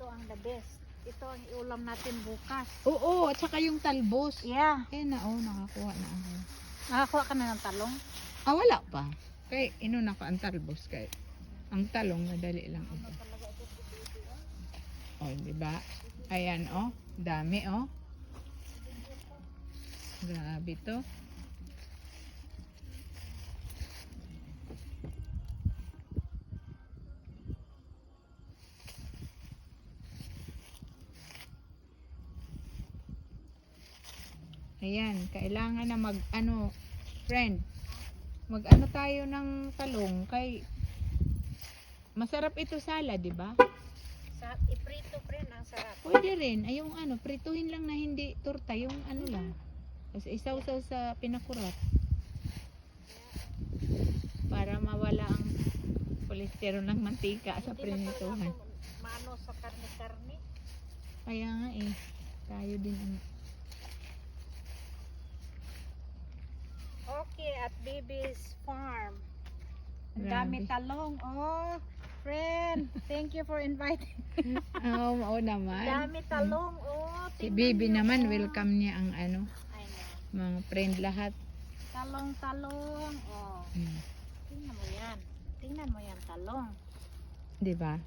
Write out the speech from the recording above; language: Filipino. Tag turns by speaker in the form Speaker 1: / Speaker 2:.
Speaker 1: ito ang the best. Ito ang iulam natin bukas.
Speaker 2: Oo, at saka yung talbos.
Speaker 1: Yeah.
Speaker 2: Nakakuha na ako.
Speaker 1: Nakakuha ka na ng talong?
Speaker 2: Wala pa. Kay inuna ko ang talbos kay. Ang talong madali lang ito. Di ba? Ayan dami Grabe to. Ayan, kailangan na friend. Tayo ng talong kay masarap ito salad, 'di ba?
Speaker 1: Sa iprito friend ang sarap.
Speaker 2: Pwede rin, ay yung prituhin lang na hindi torta, yung lang. Kasi isaw-saw sa pinakurat. Para mawala ang kolesterol ng mantika sa prinituhan.
Speaker 1: Maano sa karne-karne.
Speaker 2: Kaya nga tayo din
Speaker 1: Okay, at Baby's Farm. Ang
Speaker 2: Grabe.
Speaker 1: dami talong. Friend, thank you for inviting.
Speaker 2: Oo naman.
Speaker 1: Dami talong.
Speaker 2: Si
Speaker 1: tingnan
Speaker 2: Bibi
Speaker 1: niyo,
Speaker 2: naman, welcome niya ang
Speaker 1: I know.
Speaker 2: mga friend lahat.
Speaker 1: Talong. Tingnan mo yan. Talong.
Speaker 2: 'Di ba?